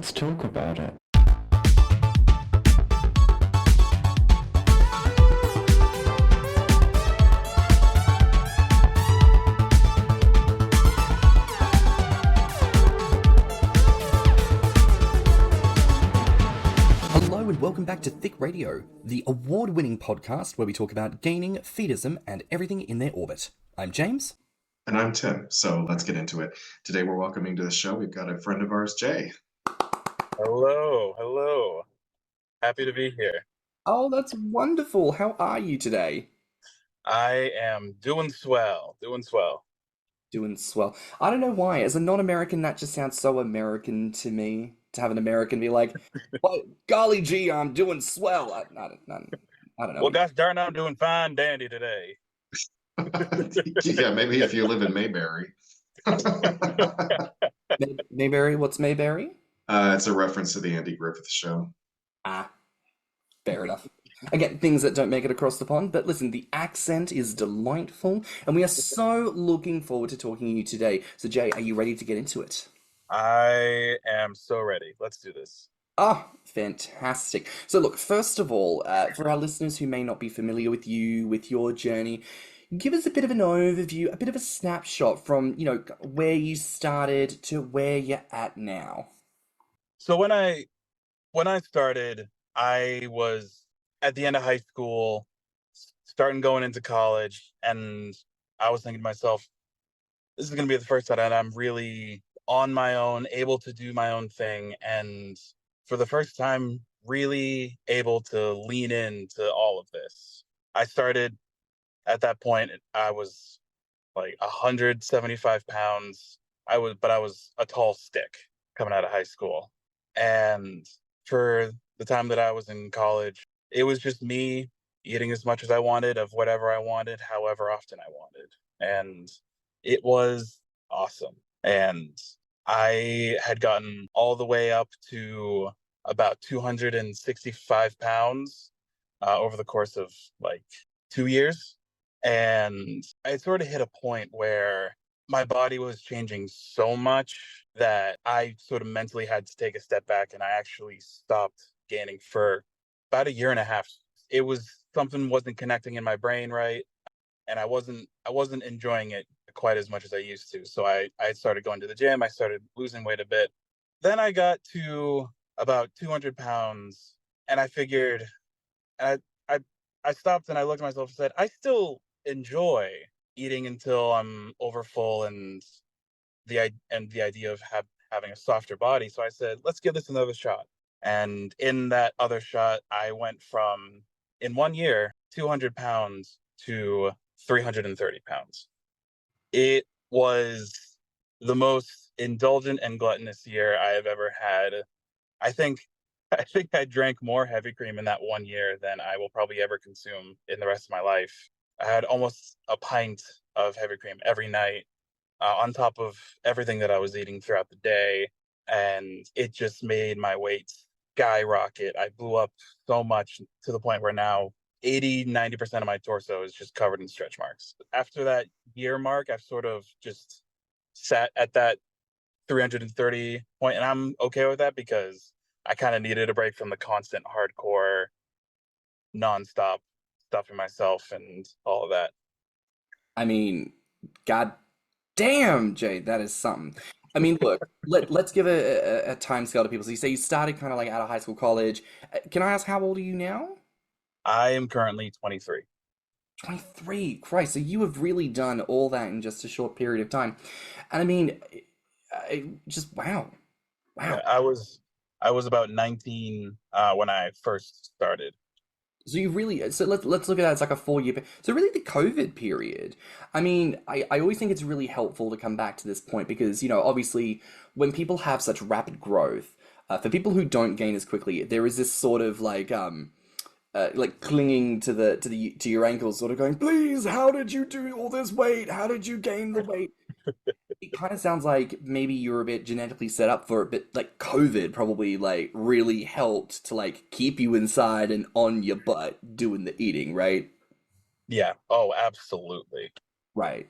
let's talk about it. Hello and welcome back to Thicc Radio, the award-winning podcast where we talk about gaining, feedism, and everything in their orbit. I'm James. And I'm Tim, so let's get into it. Today we're welcoming to the show, we've got a friend of ours, Jay. Hello. Happy to be here. Oh, that's wonderful. How are you today? I am doing swell. Doing swell. I don't know why. As a non-American, that just sounds so American to me. To have an American be like, well, golly gee, I'm doing swell. I don't know. Well, gosh darn, I'm doing fine dandy today. Yeah, maybe if you live in Mayberry. Mayberry? What's Mayberry? It's a reference to the Andy Griffith Show. Ah, fair enough. Again, things that don't make it across the pond, but listen, the accent is delightful, and we are so looking forward to talking to you today. So, Jay, are you ready to get into it? I am so ready. Let's do this. Ah, fantastic. So, look, first of all, for our listeners who may not be familiar with you, with your journey, give us a bit of an overview, a bit of a snapshot from, where you started to where you're at now. So when I started, I was at the end of high school, starting going into college, and I was thinking to myself, this is going to be the first time that I'm really on my own, able to do my own thing, and for the first time, really able to lean into all of this. I started, at that point, I was like 175 pounds. I was a tall stick coming out of high school. And for the time that I was in college, it was just me eating as much as I wanted of whatever I wanted, however often I wanted. And it was awesome. And I had gotten all the way up to about 265 pounds over the course of like 2 years. And I sort of hit a point where my body was changing so much that I sort of mentally had to take a step back, and I actually stopped gaining for about 1.5 years. It was something wasn't connecting in my brain right, and I wasn't enjoying it quite as much as I used to. So I started going to the gym. I started losing weight a bit. Then I got to about 200 pounds, and I figured, and I stopped and I looked at myself and said, I still enjoy eating until I'm overfull and the idea of having a softer body. So I said, let's give this another shot. And in that other shot, I went from, in 1 year, 200 pounds to 330 pounds. It was the most indulgent and gluttonous year I have ever had. I think I drank more heavy cream in that 1 year than I will probably ever consume in the rest of my life. I had almost a pint of heavy cream every night, on top of everything that I was eating throughout the day. And it just made my weight skyrocket. I blew up so much to the point where now 80-90% of my torso is just covered in stretch marks. After that year mark, I've sort of just sat at that 330 point, and I'm okay with that because I kind of needed a break from the constant hardcore, nonstop stuffing myself and all of that. I mean, god damn, Jay, that is something. I mean, look, let's give a time scale to people. So you say you started kind of like out of high school, college. Can I ask how old are you now? I am currently 23. 23, Christ, so you have really done all that in just a short period of time. And I mean, just wow. Yeah, I was about 19 when I first started. So you really, so let's look at that as like a 4 year, so really the COVID period. I mean, I always think it's really helpful to come back to this point because, obviously when people have such rapid growth, for people who don't gain as quickly, there is this sort of like clinging to your ankles, sort of going, please, how did you do all this weight? How did you gain the weight? It kind of sounds like maybe you're a bit genetically set up for it, but like COVID probably like really helped to like keep you inside and on your butt doing the eating, right? Yeah. Oh, absolutely. Right.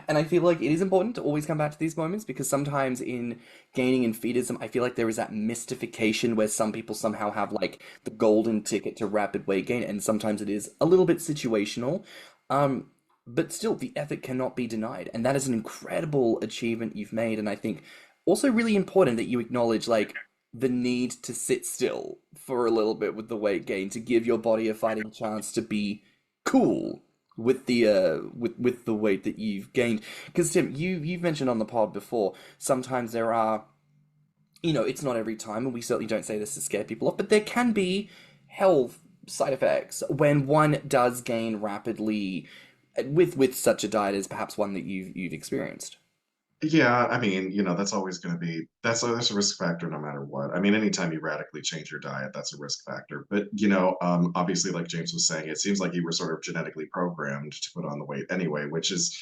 And I feel like it is important to always come back to these moments because sometimes in gaining and feedism, I feel like there is that mystification where some people somehow have like the golden ticket to rapid weight gain, and sometimes it is a little bit situational. Um, but still, the effort cannot be denied, and that is an incredible achievement you've made. And I think also really important that you acknowledge like the need to sit still for a little bit with the weight gain to give your body a fighting chance to be cool with the with the weight that you've gained. Because Tim, you've mentioned on the pod before, sometimes there are, it's not every time, and we certainly don't say this to scare people off, but there can be health side effects when one does gain rapidly with such a diet as perhaps one that you've experienced. Yeah, I mean, that's always going to be that's a risk factor no matter what. I mean, anytime you radically change your diet, that's a risk factor. But obviously, like James was saying, it seems like you were sort of genetically programmed to put on the weight anyway, which is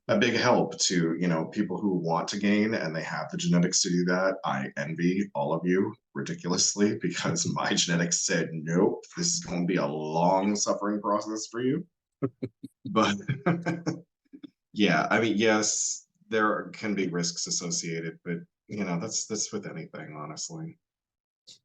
a big help to people who want to gain and they have the genetics to do that. I envy all of you ridiculously because my genetics said nope, this is going to be a long suffering process for you. But yeah, I mean, yes, there can be risks associated, but that's with anything, honestly.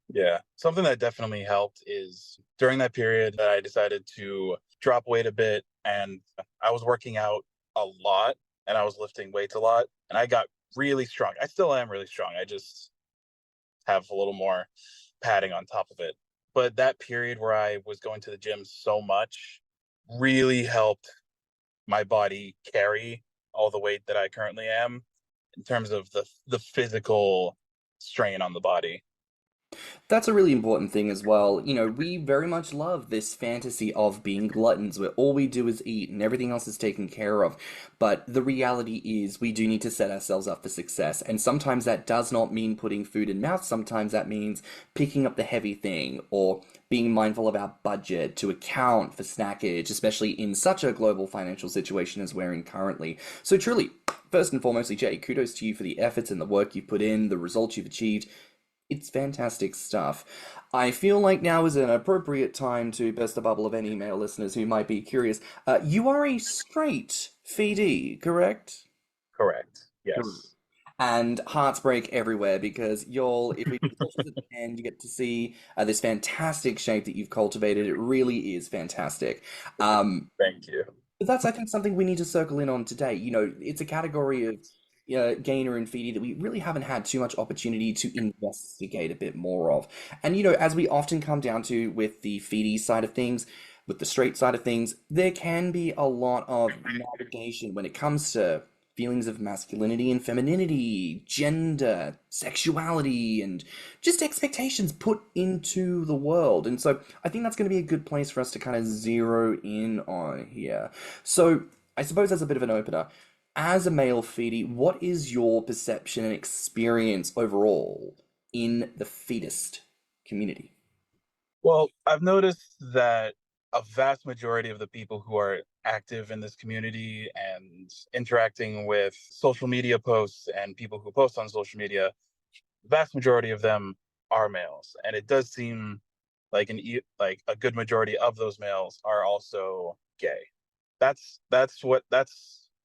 Yeah. Something that definitely helped is during that period that I decided to drop weight a bit, and I was working out a lot and I was lifting weights a lot and I got really strong. I still am really strong. I just have a little more padding on top of it. But that period where I was going to the gym so much really helped my body carry all the weight that I currently am in terms of the physical strain on the body. That's a really important thing as well. We very much love this fantasy of being gluttons where all we do is eat and everything else is taken care of. But the reality is we do need to set ourselves up for success. And sometimes that does not mean putting food in mouth. Sometimes that means picking up the heavy thing or being mindful of our budget to account for snackage, especially in such a global financial situation as we're in currently. So truly, first and foremostly, Jay, kudos to you for the efforts and the work you've put in, the results you've achieved. It's fantastic stuff. I feel like now is an appropriate time to burst the bubble of any male listeners who might be curious. You are a straight Feedee, correct? Correct. Correct. Yes. And hearts break everywhere because if we do socials at the end, you get to see this fantastic shape that you've cultivated. It really is fantastic. Um, Thank you. but that's, I think, something we need to circle in on today. It's a category of gainer and feedie that we really haven't had too much opportunity to investigate a bit more of. And, as we often come down to with the feedie side of things, with the straight side of things, there can be a lot of navigation when it comes to feelings of masculinity and femininity, gender, sexuality, and just expectations put into the world. And so I think that's going to be a good place for us to kind of zero in on here. So I suppose as a bit of an opener, as a male feedie, what is your perception and experience overall in the feedist community? Well, I've noticed that a vast majority of the people who are active in this community and interacting with social media posts and people who post on social media, the vast majority of them are males, and it does seem like like a good majority of those males are also gay. That's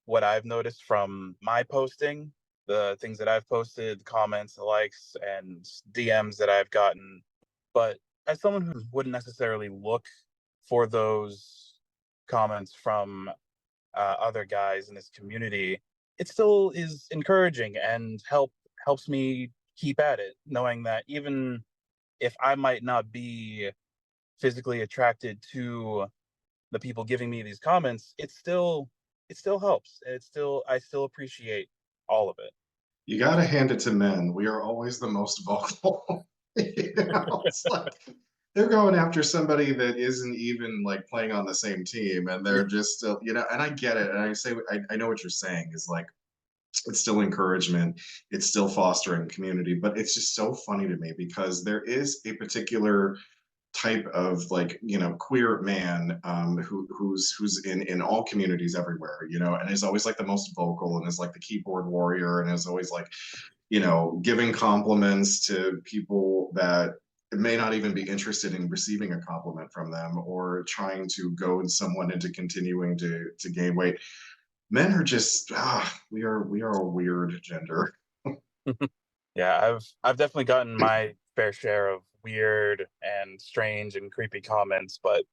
what I've noticed from my posting, the things that I've posted, comments, the likes, and DMs that I've gotten. But as someone who wouldn't necessarily look for those comments from other guys in this community, it still is encouraging and helps me keep at it, knowing that even if I might not be physically attracted to the people giving me these comments, it still helps. I still appreciate all of it. You got to hand it to men. We are always the most vocal. It's like they're going after somebody that isn't even like playing on the same team, and they're just still, and I get it. And I know what you're saying is like, it's still encouragement, it's still fostering community, but it's just so funny to me because there is a particular type of like queer man who's in all communities everywhere, and is always like the most vocal and is like the keyboard warrior and is always like giving compliments to people that may not even be interested in receiving a compliment from them, or trying to goad someone into continuing to gain weight. Men are just we are a weird gender. Yeah, I've definitely gotten my fair share of weird and strange and creepy comments, but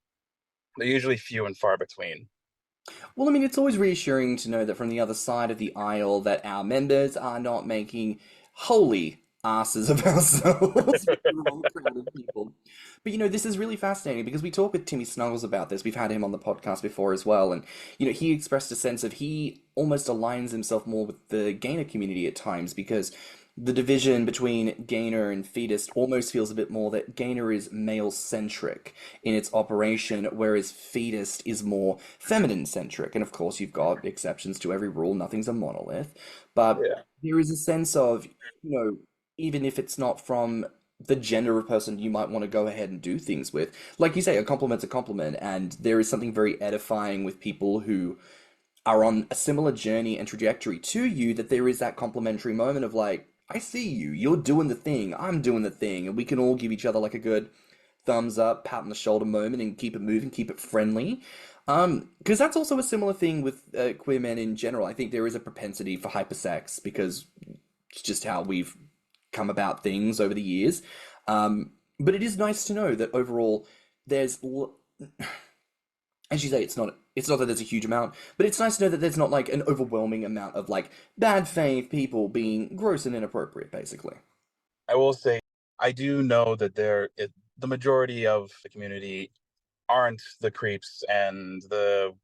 they're usually few and far between. Well, I mean, it's always reassuring to know that from the other side of the aisle that our members are not making holy asses of ourselves. We're the wrong crowd of people. But this is really fascinating because we talked with Timmy Snuggles about this. We've had him on the podcast before as well, and he expressed a sense of he almost aligns himself more with the gainer community at times because the division between gainer and feedist almost feels a bit more that gainer is male centric in its operation, whereas feedist is more feminine centric. And of course, you've got exceptions to every rule, nothing's a monolith. But Yeah. there is a sense of, even if it's not from the gender of person you might want to go ahead and do things with, like you say, a compliment's a compliment. And there is something very edifying with people who are on a similar journey and trajectory to you, that there is that complimentary moment of like, I see you, you're doing the thing, I'm doing the thing, and we can all give each other like a good thumbs up, pat on the shoulder moment and keep it moving, keep it friendly. Because that's also a similar thing with queer men in general. I think there is a propensity for hypersex because it's just how we've come about things over the years. But it is nice to know that overall there's as you say, it's not that there's a huge amount, but it's nice to know that there's not like an overwhelming amount of like bad faith people being gross and inappropriate, basically. I will say I do know that the majority of the community aren't the creeps and the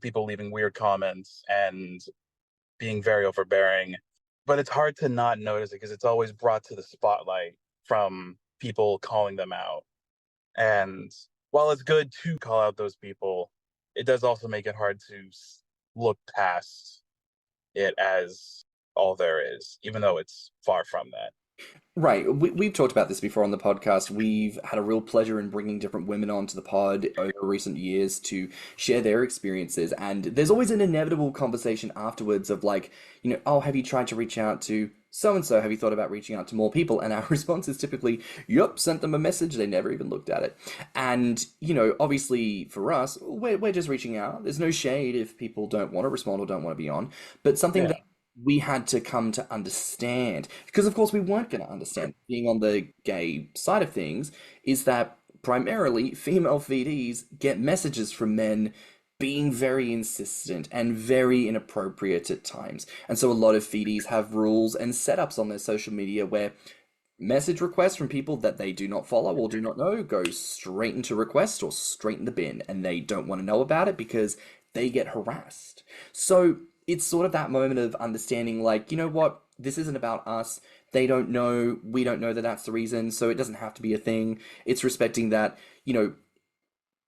people leaving weird comments and being very overbearing. But it's hard to not notice it because it's always brought to the spotlight from people calling them out. And while it's good to call out those people, it does also make it hard to look past it as all there is, even though it's far from that. Right. We've talked about this before on the podcast. We've had a real pleasure in bringing different women onto the pod over recent years to share their experiences. And there's always an inevitable conversation afterwards of like, oh, have you tried to reach out to so and so? Have you thought about reaching out to more people? And our response is typically, yep, sent them a message. They never even looked at it. And, obviously for us, we're just reaching out. There's no shade if people don't want to respond or don't want to be on. But something that Yeah. we had to come to understand, because of course we weren't going to understand, being on the gay side of things, is that primarily female feedees get messages from men being very insistent and very inappropriate at times. And so a lot of feedees have rules and setups on their social media where message requests from people that they do not follow or do not know go straight into request or straight in the bin, and they don't want to know about it because they get harassed. So it's sort of that moment of understanding, like, you know what, this isn't about us. They don't know, we don't know that that's the reason, so it doesn't have to be a thing. It's respecting that,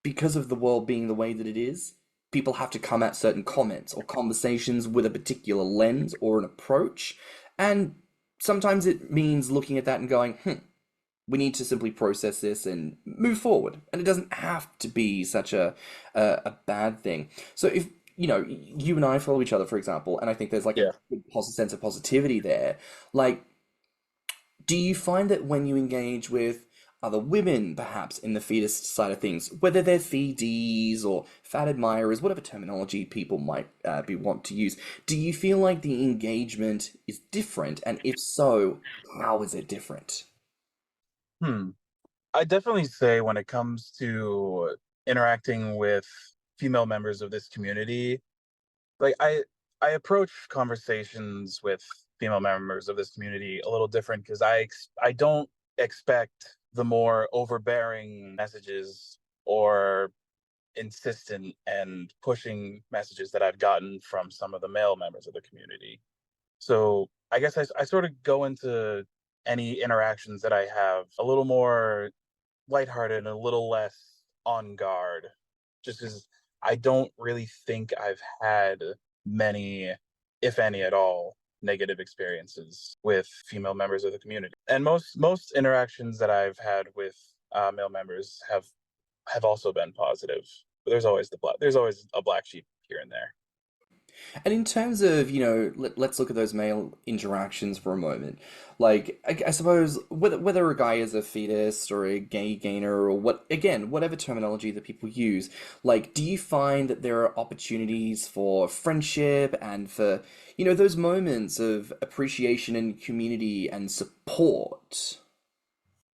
because of the world being the way that it is, people have to come at certain comments or conversations with a particular lens or an approach. And sometimes it means looking at that and going, we need to simply process this and move forward. And it doesn't have to be such a bad thing. So if you and I follow each other, for example, and I think there's like a Yeah. good sense of positivity there. Like, do you find that when you engage with other women, perhaps in the fetus side of things, whether they're feedees or fat admirers, whatever terminology people might want to use, do you feel like the engagement is different? And if so, how is it different? Hmm. I definitely say when it comes to interacting with female members of this community, like I approach conversations with female members of this community a little different because I don't expect the more overbearing messages or insistent and pushing messages that I've gotten from some of the male members of the community. So I guess I sort of go into any interactions that I have a little more lighthearted and a little less on guard, just because I don't really think I've had many, if any at all, negative experiences with female members of the community. And most interactions that I've had with male members have also been positive. But there's always a black sheep here and there. And in terms of, let's look at those male interactions for a moment. Like, I suppose whether a guy is a feedist or a gay gainer or whatever terminology that people use, like, do you find that there are opportunities for friendship and for, those moments of appreciation and community and support?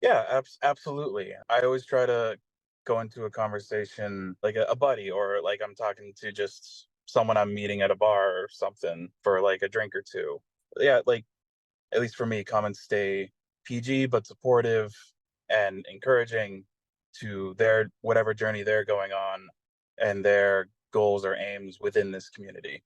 Yeah, absolutely. I always try to go into a conversation like a buddy, or like I'm talking to just someone I'm meeting at a bar or something for like a drink or two. Yeah, like at least for me, comments stay PG but supportive and encouraging to their whatever journey they're going on and their goals or aims within this community.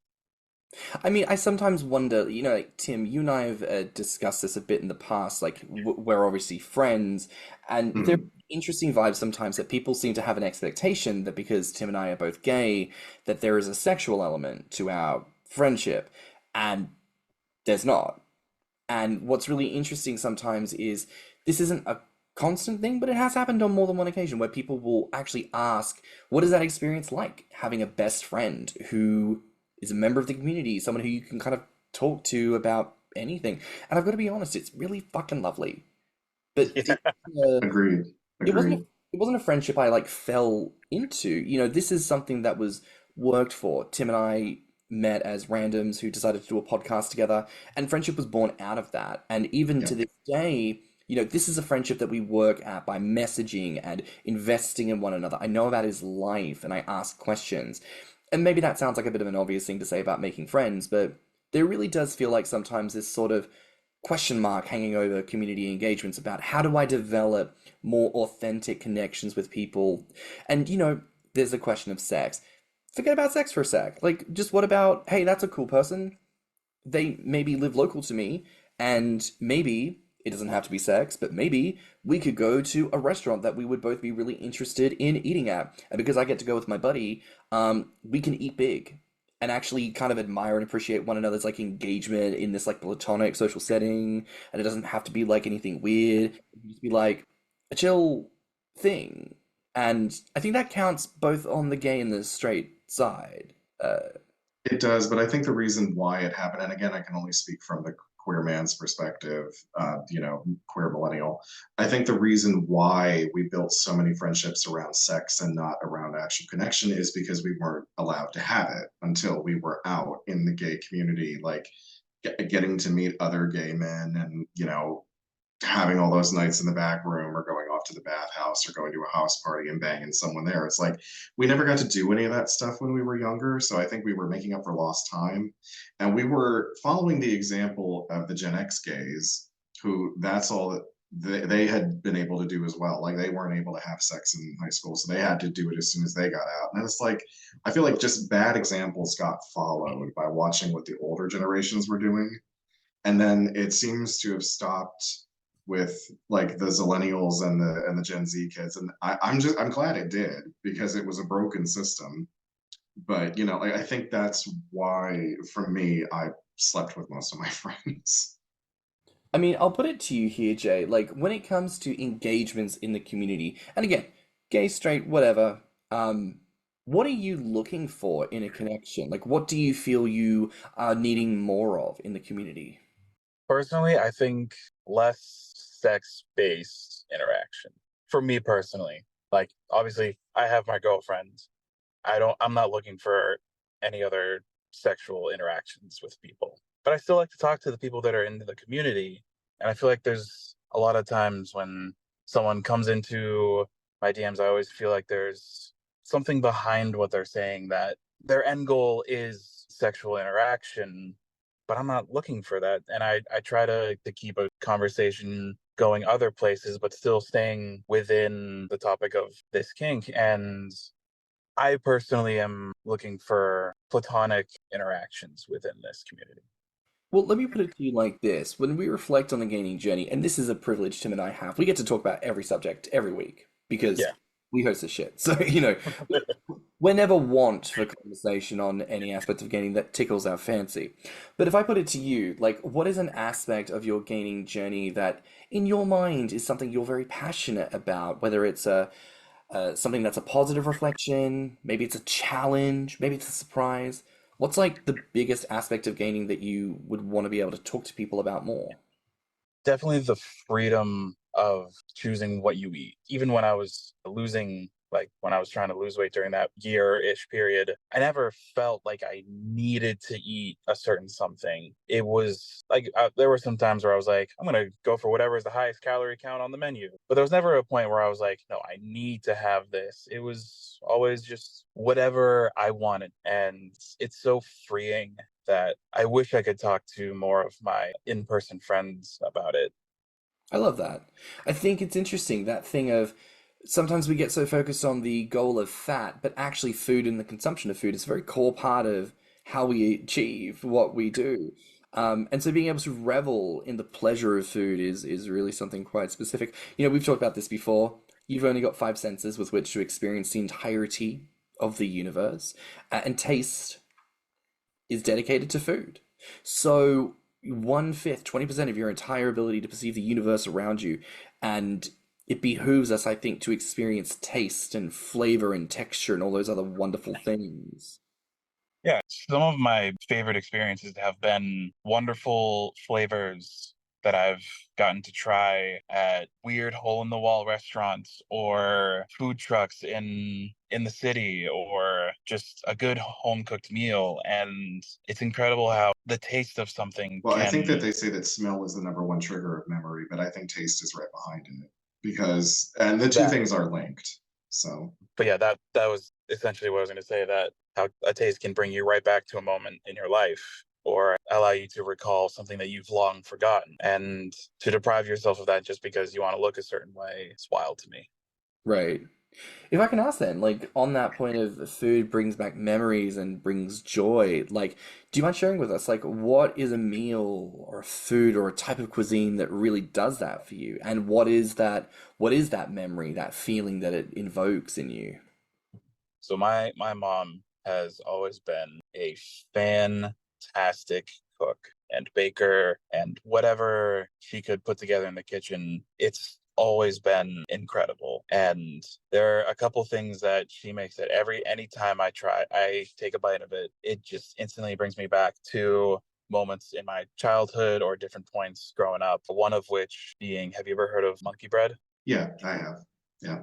I mean, I sometimes wonder, like Tim, you and I have discussed this a bit in the past. Like, we're obviously friends, and there are Mhm. interesting vibes sometimes that people seem to have an expectation that because Tim and I are both gay, that there is a sexual element to our friendship, and there's not. And what's really interesting sometimes is this isn't a constant thing, but it has happened on more than one occasion where people will actually ask, what is that experience like having a best friend who is a member of the community, someone who you can kind of talk to about anything? And I've got to be honest, it's really fucking lovely. But Yeah. Agreed. it wasn't Agreed. it wasn't a friendship I like fell into. This is something that was worked for. Tim and I met as randoms who decided to do a podcast together, and friendship was born out of that. And even Yeah. to this day, this is a friendship that we work at by messaging and investing in one another. I know about his life and I ask questions. And maybe that sounds like a bit of an obvious thing to say about making friends, but there really does feel like sometimes this sort of question mark hanging over community engagements about how do I develop more authentic connections with people. And there's the question of sex. Forget about sex for a sec. Like, just what about, hey, that's a cool person. They maybe live local to me, and maybe it doesn't have to be sex, but maybe we could go to a restaurant that we would both be really interested in eating at. And because I get to go with my buddy, we can eat big and actually kind of admire and appreciate one another's like engagement in this like platonic social setting. And it doesn't have to be like anything weird. It can just be like a chill thing. And I think that counts both on the gay and the straight side. It does, but I think the reason why it happened, and again, I can only speak from the queer man's perspective, queer millennial. I think the reason why we built so many friendships around sex and not around actual connection is because we weren't allowed to have it until we were out in the gay community, like getting to meet other gay men and, having all those nights in the back room or going off to the bathhouse or going to a house party and banging someone there. It's like we never got to do any of that stuff when we were younger. So I think we were making up for lost time. And we were following the example of the Gen X gays, who that's all that they had been able to do as well. Like they weren't able to have sex in high school. So they had to do it as soon as they got out. And it's like, I feel like just bad examples got followed by watching what the older generations were doing, and then it seems to have stopped with like the zillennials and the Gen Z kids, and I'm glad it did because it was a broken system. But like, I think that's why for me I slept with most of my friends. I mean, I'll put it to you here, Jay. Like, when it comes to engagements in the community, and again, gay, straight, whatever, what are you looking for in a connection? Like, what do you feel you are needing more of in the community? Personally, I think less sex-based interaction. For me personally, like obviously I have my girlfriend. I'm not looking for any other sexual interactions with people. But I still like to talk to the people that are in the community. And I feel like there's a lot of times when someone comes into my DMs, I always feel like there's something behind what they're saying, that their end goal is sexual interaction, but I'm not looking for that. And I try to keep a conversation going other places, but still staying within the topic of this kink. And I personally am looking for platonic interactions within this community. Well, let me put it to you like this. When we reflect on the gaining journey, and this is a privilege Tim and I have, we get to talk about every subject every week because Yeah. we host this shit. So, we're never want for conversation on any aspect of gaining that tickles our fancy. But if I put it to you, like, what is an aspect of your gaining journey that, in your mind, is something you're very passionate about? Whether it's something that's a positive reflection, maybe it's a challenge, maybe it's a surprise. What's like the biggest aspect of gaining that you would want to be able to talk to people about more? Definitely the freedom of choosing what you eat. Even when I was losing, like when I was trying to lose weight during that year-ish period, I never felt like I needed to eat a certain something. It was like there were some times where I was like, I'm going to go for whatever is the highest calorie count on the menu. But there was never a point where I was like, no, I need to have this. It was always just whatever I wanted. And it's so freeing that I wish I could talk to more of my in-person friends about it. I love that. I think it's interesting that thing of sometimes we get so focused on the goal of fat, but actually food and the consumption of food is a very core part of how we achieve what we do. And so being able to revel in the pleasure of food is really something quite specific. You know, we've talked about this before. You've only got five senses with which to experience the entirety of the universe, and taste is dedicated to food. So one fifth, 20% of your entire ability to perceive the universe around you, and it behooves us, I think, to experience taste and flavor and texture and all those other wonderful things. Yeah, some of my favorite experiences have been wonderful flavors that I've gotten to try at weird hole in the wall restaurants or food trucks in the city, or just a good home cooked meal. And it's incredible how the taste of something Well, I think that can. they say that smell is the number one trigger of memory, but I think taste is right behind it because, and the two That things are linked. So, but yeah, that was essentially what I was going to say, that how a taste can bring you right back to a moment in your life or allow you to recall something that you've long forgotten. And to deprive yourself of that just because you want to look a certain way, it's wild to me. Right. If I can ask then, like on that point of food brings back memories and brings joy, like, do you mind sharing with us, like, what is a meal or a food or a type of cuisine that really does that for you? And what is that memory, that feeling that it invokes in you? So my mom has always been a fantastic cook and baker, and whatever she could put together in the kitchen, it's always been incredible. And there are a couple things that she makes that anytime I take a bite of it, it just instantly brings me back to moments in my childhood or different points growing up. One of which being, have you ever heard of monkey bread? yeah, I have. Yeah.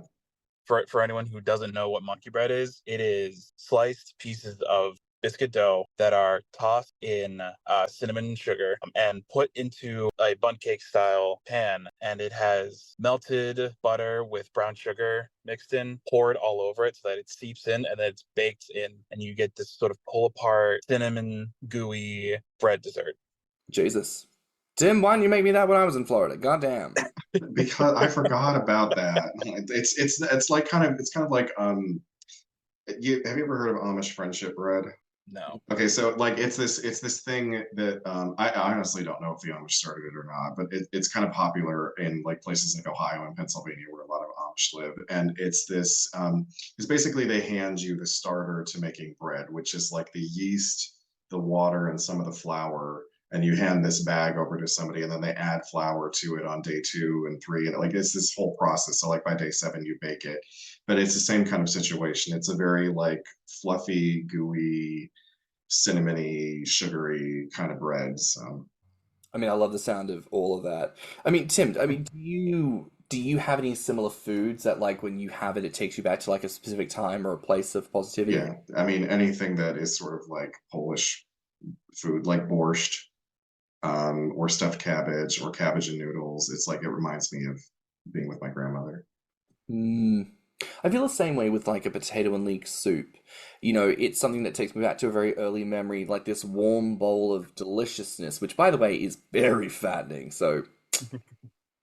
For anyone who doesn't know what monkey bread is, it is sliced pieces of biscuit dough that are tossed in cinnamon sugar, and put into a bundt cake style pan, and it has melted butter with brown sugar mixed in, poured all over it so that it seeps in, and then it's baked in, and you get this sort of pull apart cinnamon gooey bread dessert. Jesus. Tim, why didn't you make me that when I was in Florida? Goddamn. Because I forgot about that. It's like kind of like have you ever heard of Amish friendship bread? No. Okay, so like it's this thing that I honestly don't know if the Amish started it or not, but it's kind of popular in like places like Ohio and Pennsylvania where a lot of Amish live, and it's basically they hand you the starter to making bread, which is like the yeast, the water, and some of the flour, and you hand this bag over to somebody, and then they add flour to it on day 2 and 3, and like it's this whole process. So like by day 7 you bake it, but it's the same kind of situation. It's a very like fluffy, gooey, cinnamony, sugary kind of bread. So I mean, I love the sound of all of that. I mean, Tim, I mean, do you have any similar foods that like when you have it, it takes you back to like a specific time or a place of positivity? yeah, I mean anything that is sort of like Polish food, like borscht, or stuffed cabbage or cabbage and noodles. It's like it reminds me of being with my grandmother. Mm. I feel the same way with like a potato and leek soup. You know, it's something that takes me back to a very early memory, like this warm bowl of deliciousness, which by the way is very fattening. So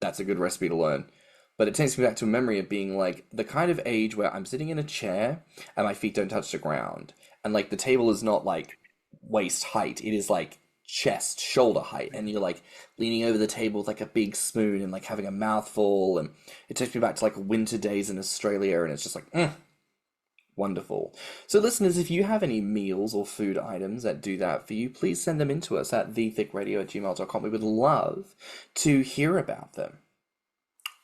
that's a good recipe to learn. But it takes me back to a memory of being like the kind of age where I'm sitting in a chair and my feet don't touch the ground. And like the table is not like waist height, it is like chest, shoulder height. And you're like leaning over the table with like a big spoon and like having a mouthful. And it takes me back to like winter days in Australia. And it's just like, wonderful. So, listeners, if you have any meals or food items that do that for you, please send them in to us at thethickradio@gmail.com. We would love to hear about them.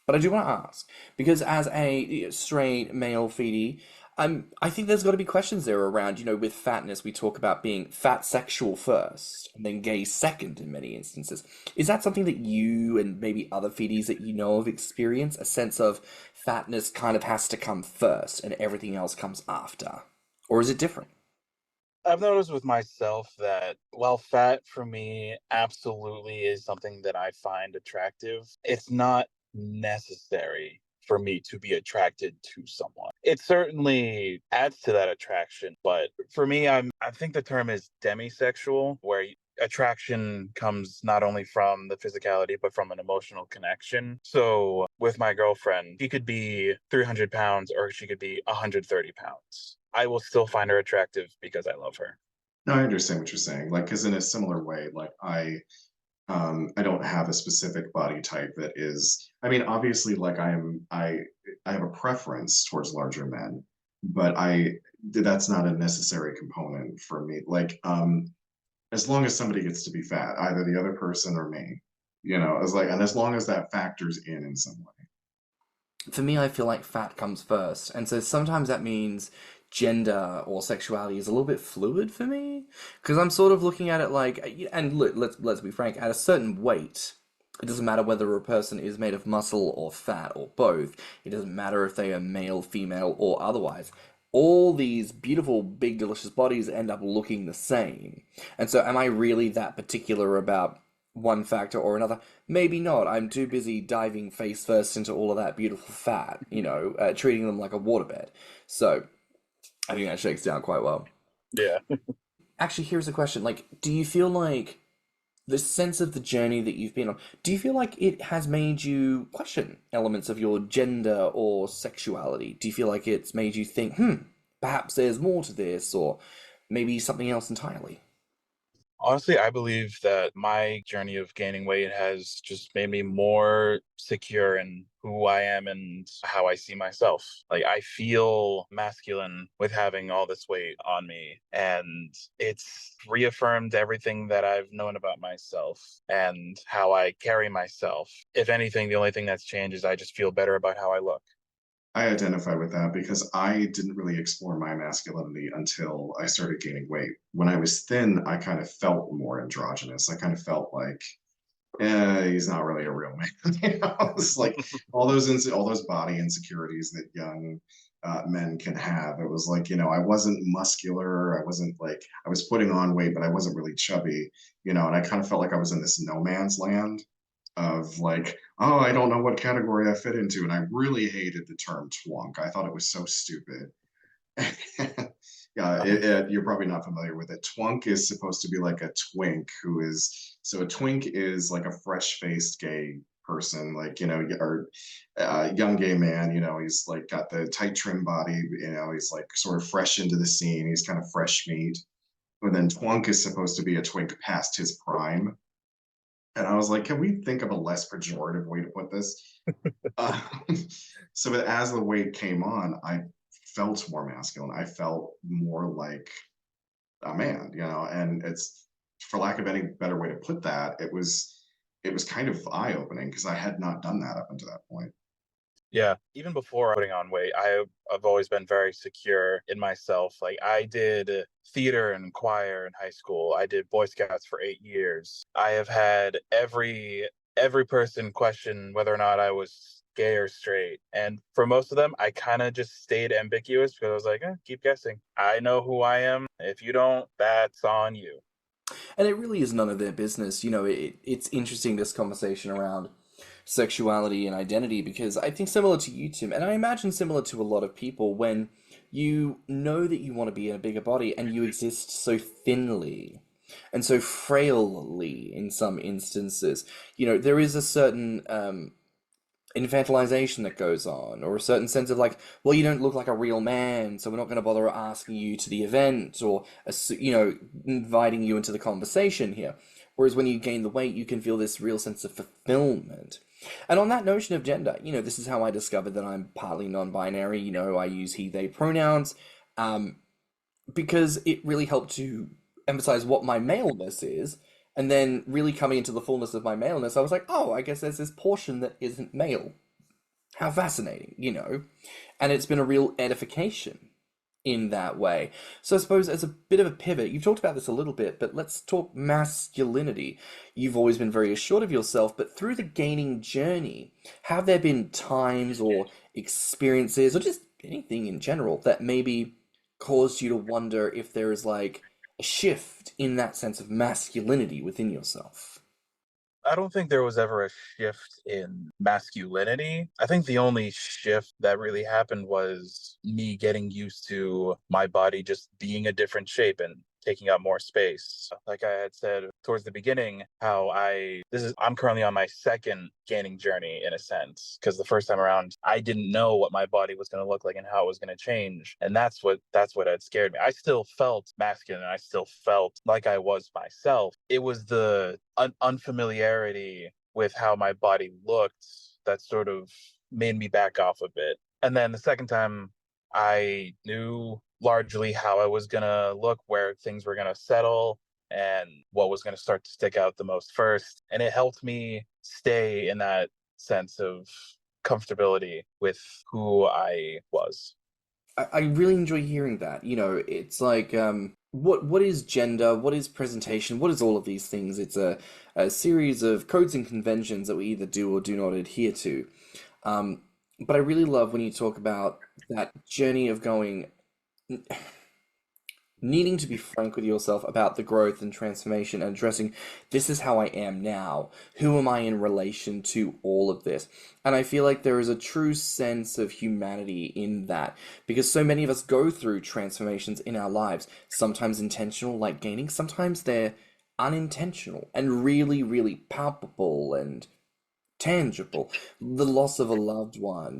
But I do want to ask, because as a straight male feedie, I think there's got to be questions there around, with fatness, we talk about being fat sexual first and then gay second in many instances. Is that something that you and maybe other feedies that you know of experience? A sense of fatness kind of has to come first and everything else comes after? Or is it different? I've noticed with myself that while fat for me absolutely is something that I find attractive, it's not necessary for me to be attracted to someone. It certainly adds to that attraction, but for me, I think the term is demisexual, where attraction comes not only from the physicality but from an emotional connection. So with my girlfriend, she could be 300 pounds or she could be 130 pounds. I will still find her attractive because I love her. No, I understand what you're saying. Like, because in a similar way, like I don't have a specific body type that is. I mean, obviously, like I have a preference towards larger men, but that's not a necessary component for me. Like, as long as somebody gets to be fat, either the other person or me, as long as that factors in some way. For me, I feel like fat comes first. And so sometimes that means gender or sexuality is a little bit fluid for me. Because I'm sort of looking at it like, and look, let's be frank, at a certain weight, it doesn't matter whether a person is made of muscle or fat or both. It doesn't matter if they are male, female, or otherwise. All these beautiful, big, delicious bodies end up looking the same. And so, am I really that particular about one factor or another? Maybe not. I'm too busy diving face first into all of that beautiful fat, treating them like a waterbed. So, I think that shakes down quite well. Yeah. Actually, here's a question. Like, do you feel like the sense of the journey that you've been on, do you feel like it has made you question elements of your gender or sexuality? Do you feel like it's made you think, perhaps there's more to this, or maybe something else entirely? Honestly, I believe that my journey of gaining weight has just made me more secure in who I am and how I see myself. Like, I feel masculine with having all this weight on me, and it's reaffirmed everything that I've known about myself and how I carry myself. If anything, the only thing that's changed is I just feel better about how I look. I identify with that because I didn't really explore my masculinity until I started gaining weight. When I was thin, I kind of felt more androgynous. I kind of felt like, he's not really a real man. It's like all those body insecurities that young men can have. It was like, I wasn't muscular. I wasn't like I was putting on weight, but I wasn't really chubby. And I kind of felt like I was in this no man's land of like, oh, I don't know what category I fit into. And I really hated the term twunk. I thought it was so stupid. Yeah, you're probably not familiar with it. Twunk is supposed to be like a twink so a twink is like a fresh faced gay person, like, or young gay man, he's like got the tight trim body, he's like sort of fresh into the scene. He's kind of fresh meat. And then twunk is supposed to be a twink past his prime. And I was like, can we think of a less pejorative way to put this? Uh, so as the weight came on, I felt more masculine. I felt more like a man, and it's, for lack of any better way to put that, it was kind of eye-opening because I had not done that up until that point. Yeah, even before putting on weight, I've always been very secure in myself. Like, I did theater and choir in high school. I did Boy Scouts for 8 years. I have had every person question whether or not I was gay or straight. And for most of them, I kind of just stayed ambiguous because I was like, keep guessing. I know who I am. If you don't, that's on you. And it really is none of their business. It's interesting, this conversation around sexuality and identity, because I think similar to you, Tim, and I imagine similar to a lot of people, when you know that you want to be in a bigger body and you exist so thinly and so frailly in some instances, there is a certain infantilization that goes on, or a certain sense of like, well, you don't look like a real man, so we're not going to bother asking you to the event, or inviting you into the conversation here. Whereas when you gain the weight, you can feel this real sense of fulfillment. And on that notion of gender, this is how I discovered that I'm partly non-binary. I use he, they pronouns, because it really helped to emphasize what my maleness is. And then really coming into the fullness of my maleness, I was like, oh, I guess there's this portion that isn't male. How fascinating, And it's been a real edification. in that way. So I suppose as a bit of a pivot, you've talked about this a little bit, but let's talk masculinity. You've always been very assured of yourself, but through the gaining journey, have there been times or experiences or just anything in general that maybe caused you to wonder if there is like a shift in that sense of masculinity within yourself? I don't think there was ever a shift in masculinity. I think the only shift that really happened was me getting used to my body just being a different shape and taking up more space. Like I had said towards the beginning, how I'm currently on my second gaining journey in a sense, because the first time around I didn't know what my body was going to look like and how it was going to change. And that's what had scared me. I still felt masculine, I still felt like I was myself. It was the unfamiliarity with how my body looked that sort of made me back off a bit. And then the second time, I knew largely how I was going to look, where things were going to settle, and what was going to start to stick out the most first. And it helped me stay in that sense of comfortability with who I was. I really enjoy hearing that. It's like what is gender, what is presentation, what is all of these things? It's a series of codes and conventions that we either do or do not adhere to. Um, but I really love when you talk about that journey of going needing to be frank with yourself about the growth and transformation and addressing this is how I am now. Who am I in relation to all of this? And I feel like there is a true sense of humanity in that because so many of us go through transformations in our lives, sometimes intentional, like gaining, sometimes they're unintentional and really, really palpable and tangible. The loss of a loved one,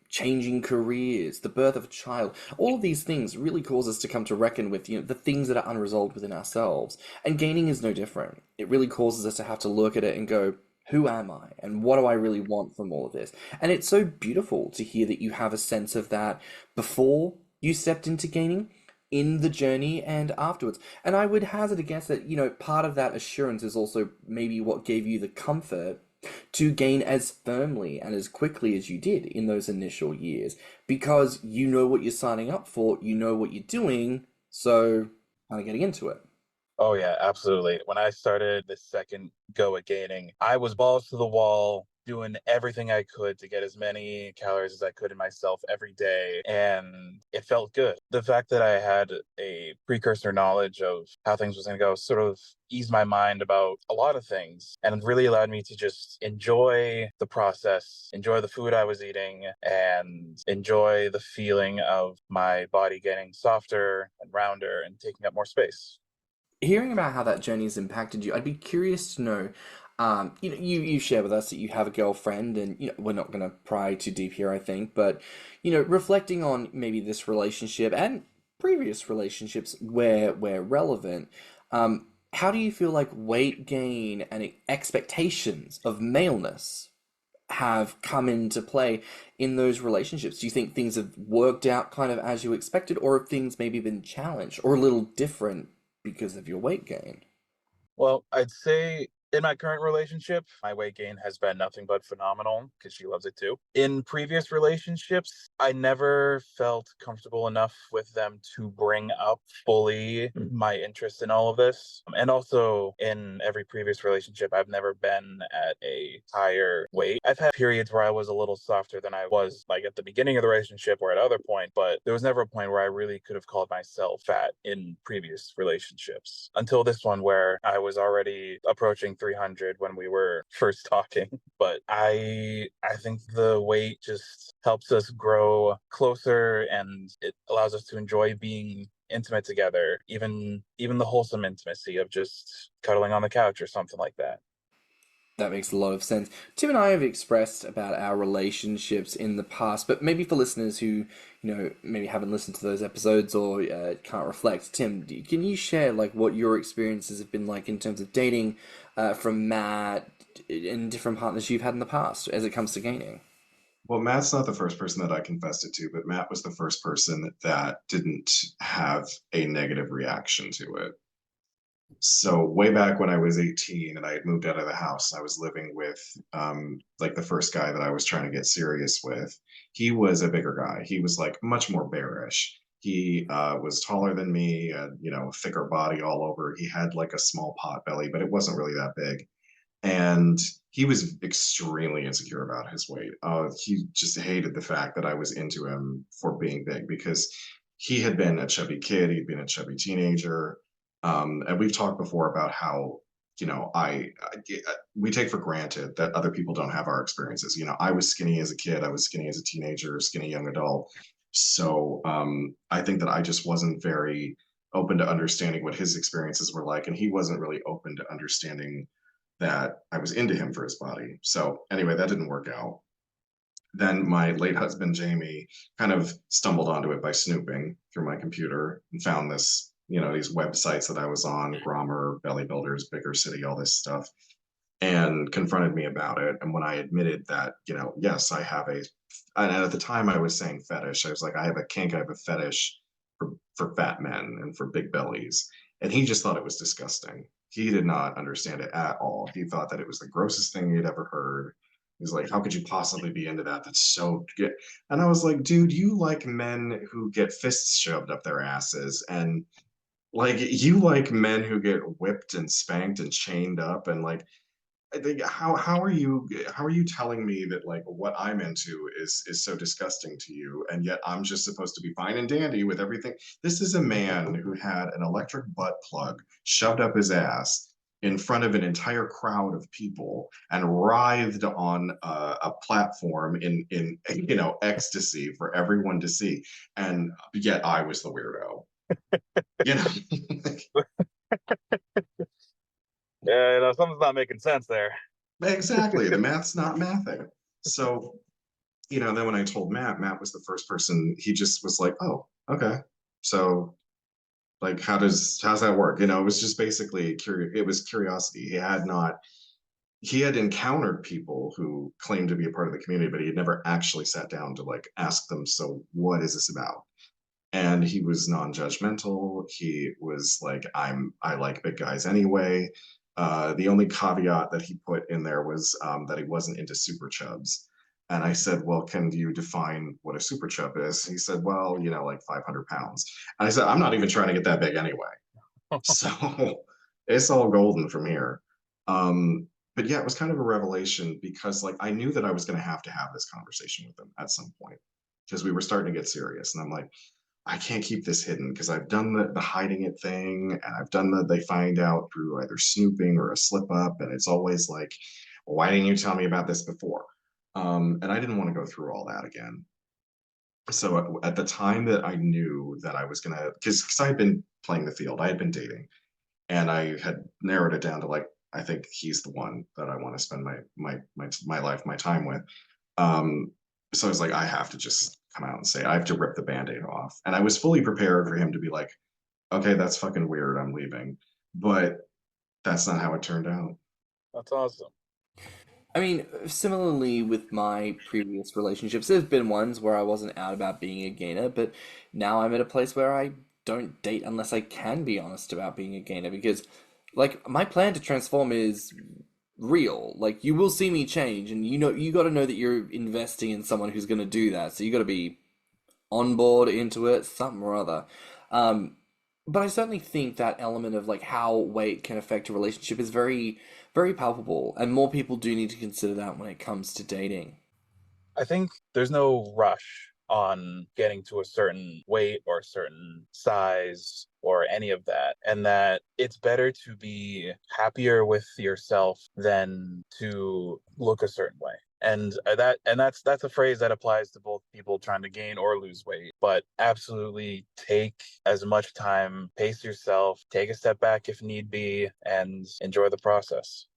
changing careers, the birth of a child, all of these things really cause us to come to reckon with, the things that are unresolved within ourselves. And gaining is no different. It really causes us to have to look at it and go, who am I? And what do I really want from all of this? And it's so beautiful to hear that you have a sense of that before you stepped into gaining, in the journey and afterwards. And I would hazard a guess that, part of that assurance is also maybe what gave you the comfort to gain as firmly and as quickly as you did in those initial years because you know what you're signing up for, you know what you're doing, so kind of getting into it. Oh yeah, absolutely. When I started this second go at gaining, I was balls to the wall, doing everything I could to get as many calories as I could in myself every day, and it felt good. The fact that I had a precursor knowledge of how things was going to go sort of eased my mind about a lot of things and really allowed me to just enjoy the process, enjoy the food I was eating, and enjoy the feeling of my body getting softer and rounder and taking up more space. Hearing about how that journey has impacted you, I'd be curious to know. You share with us that you have a girlfriend, and we're not going to pry too deep here, I think, but reflecting on maybe this relationship and previous relationships where relevant, how do you feel like weight gain and expectations of maleness have come into play in those relationships? Do you think things have worked out kind of as you expected, or have things maybe been challenged or a little different because of your weight gain? Well, I'd say in my current relationship, my weight gain has been nothing but phenomenal because she loves it too. In previous relationships, I never felt comfortable enough with them to bring up fully my interest in all of this. And also, in every previous relationship, I've never been at a higher weight. I've had periods where I was a little softer than I was, like at the beginning of the relationship or at other point, but there was never a point where I really could have called myself fat in previous relationships until this one where I was already approaching 300 when we were first talking. But I think the weight just helps us grow closer, and it allows us to enjoy being intimate together, even the wholesome intimacy of just cuddling on the couch or something like that. That makes a lot of sense. Tim and I have expressed about our relationships in the past, but maybe for listeners who, maybe haven't listened to those episodes or can't reflect, Tim, can you share like what your experiences have been like in terms of dating from Matt and different partners you've had in the past as it comes to gaining? Well, Matt's not the first person that I confessed it to, but Matt was the first person that didn't have a negative reaction to it. So way back when I was 18 and I had moved out of the house, I was living with like the first guy that I was trying to get serious with. He was a bigger guy. He was like much more bearish. He was taller than me, thicker body all over. He had like a small pot belly, but it wasn't really that big. And he was extremely insecure about his weight. He just hated the fact that I was into him for being big because he had been a chubby kid, he'd been a chubby teenager. And we've talked before about how, we take for granted that other people don't have our experiences. I was skinny as a kid, I was skinny as a teenager, skinny young adult. So I think that I just wasn't very open to understanding what his experiences were like. And he wasn't really open to understanding that I was into him for his body. So anyway, that didn't work out. Then my late husband, Jamie, kind of stumbled onto it by snooping through my computer and found this, these websites that I was on, Grommr, Belly Builders, Bigger City, all this stuff, and confronted me about it. And when I admitted that, yes, I have and at the time I was saying fetish, I was like, I have a kink, I have a fetish for fat men and for big bellies. And he just thought it was disgusting. He did not understand it at all. He thought that it was the grossest thing he'd ever heard. He's like, how could you possibly be into that? That's so good. And I was like, dude, you like men who get fists shoved up their asses. And like, you like men who get whipped and spanked and chained up. And like, I think how are you telling me that like what I'm into is so disgusting to you, and yet I'm just supposed to be fine and dandy with everything? This is a man who had an electric butt plug shoved up his ass in front of an entire crowd of people and writhed on a platform in ecstasy for everyone to see, and yet I was the weirdo. You know. Yeah, something's not making sense there. Exactly. The math's not mathing. So, then when I told Matt was the first person, he just was like, oh, okay. So like, how's that work? It was just basically it was curiosity. He had encountered people who claimed to be a part of the community, but he had never actually sat down to like ask them, so what is this about? And he was non-judgmental. He was like, I like big guys anyway. The only caveat that he put in there was that he wasn't into super chubs. And I said, well, can you define what a super chub is? He said, well, like 500 pounds. And I said, I'm not even trying to get that big anyway. So it's all golden from here. But yeah, it was kind of a revelation because like I knew that I was going to have this conversation with him at some point because we were starting to get serious. And I'm like, I can't keep this hidden because I've done the hiding it thing, and I've done they find out through either snooping or a slip up, and it's always like, why didn't you tell me about this before? And I didn't want to go through all that again. So at the time that I knew that I was gonna, because I had been playing the field, I had been dating, and I had narrowed it down to like, I think he's the one that I want to spend my life, my time with. So I was like, I have to just come out and say, I have to rip the band-aid off. And I was fully prepared for him to be like, okay, that's fucking weird, I'm leaving. But that's not how it turned out. That's awesome. I mean, similarly with my previous relationships, there's been ones where I wasn't out about being a gainer, but now I'm at a place where I don't date unless I can be honest about being a gainer because, like, my plan to transform is real. Like, you will see me change, and you got to know that you're investing in someone who's going to do that. So you got to be on board, into it, something or other. Um, but I certainly think that element of like how weight can affect a relationship is very, very palpable, and more people do need to consider that when it comes to dating. I think there's no rush on getting to a certain weight or a certain size or any of that, and that it's better to be happier with yourself than to look a certain way. And that's a phrase that applies to both people trying to gain or lose weight. But absolutely take as much time, pace yourself, take a step back if need be, and enjoy the process.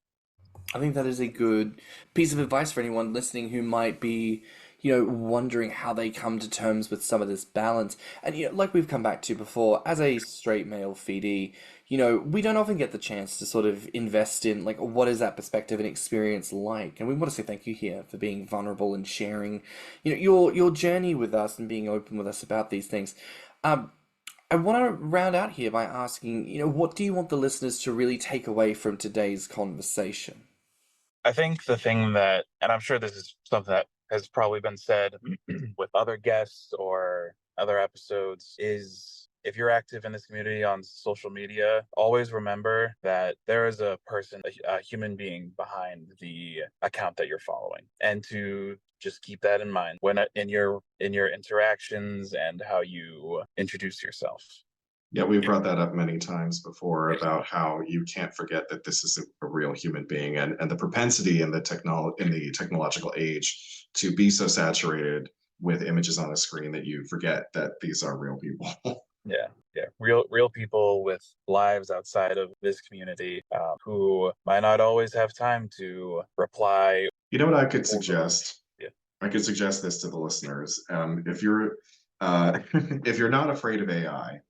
I think that is a good piece of advice for anyone listening who might be, wondering how they come to terms with some of this balance. And, like we've come back to before, as a straight male feedee, we don't often get the chance to sort of invest in, like, what is that perspective and experience like? And we want to say thank you here for being vulnerable and sharing, your journey with us and being open with us about these things. I want to round out here by asking, what do you want the listeners to really take away from today's conversation? I think the thing that, and I'm sure this is something that has probably been said with other guests or other episodes is, if you're active in this community on social media, always remember that there is a person, a human being behind the account that you're following, and to just keep that in mind when in your interactions and how you introduce yourself. Yeah, we've brought that up many times before about how you can't forget that this is a real human being, and the propensity in the technological age to be so saturated with images on a screen that you forget that these are real people. Yeah, real people with lives outside of this community, who might not always have time to reply. You know what I could suggest? Yeah. I could suggest this to the listeners. If you're if you're not afraid of AI,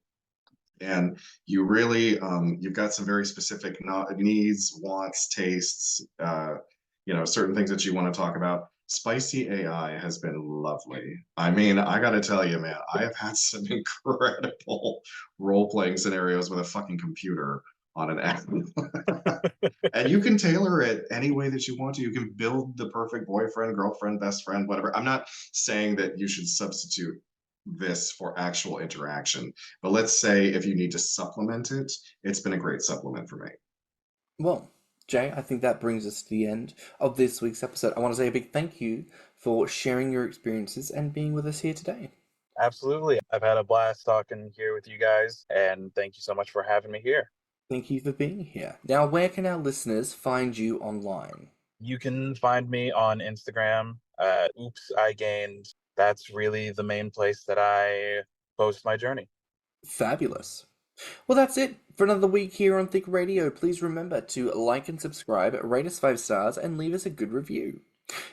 and you really you've got some very specific needs, wants, tastes, certain things that you want to talk about, Spicy AI has been lovely. I mean, I gotta tell you, man, I have had some incredible role-playing scenarios with a fucking computer on an app. And you can tailor it any way that you want to. You can build the perfect boyfriend, girlfriend, best friend, whatever. I'm not saying that you should substitute this for actual interaction, but let's say if you need to supplement it, it's been a great supplement for me. Well, Jay, I think that brings us to the end of this week's episode. I want to say a big thank you for sharing your experiences and being with us here today. Absolutely. I've had a blast talking here with you guys, and thank you so much for having me here. Thank you for being here. Now, where can our listeners find you online? You can find me on Instagram at Oops, I Gained. That's really the main place that I post my journey. Fabulous. Well, that's it for another week here on Thicc Radio. Please remember to like and subscribe, rate us 5 stars, and leave us a good review.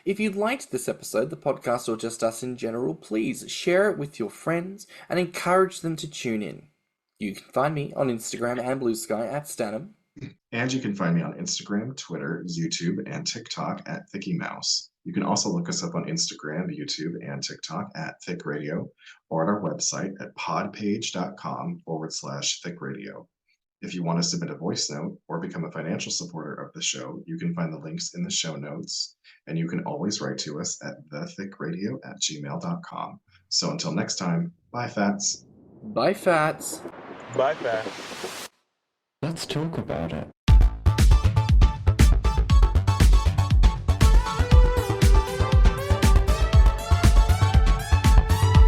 If you liked this episode, the podcast, or just us in general, please share it with your friends and encourage them to tune in. You can find me on Instagram and BlueSky at stannnum. And you can find me on Instagram, Twitter, YouTube, and TikTok at ThiccMouse. You can also look us up on Instagram, YouTube, and TikTok at Thicc Radio, or at our website at podpage.com/Thicc Radio. If you want to submit a voice note or become a financial supporter of the show, you can find the links in the show notes, and you can always write to us at thethickradio@gmail.com. So until next time, bye, Fats. Bye, Fats. Bye, Fats. Let's talk about it.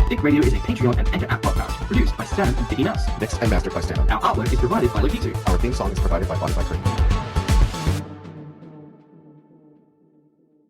Thicc Radio is a Patreon and Anchor app podcast produced by Stan and Feedee. Mixed and mastered by stannnum. Our artwork is provided by Lokitu. Our theme song is provided by Thiccradio.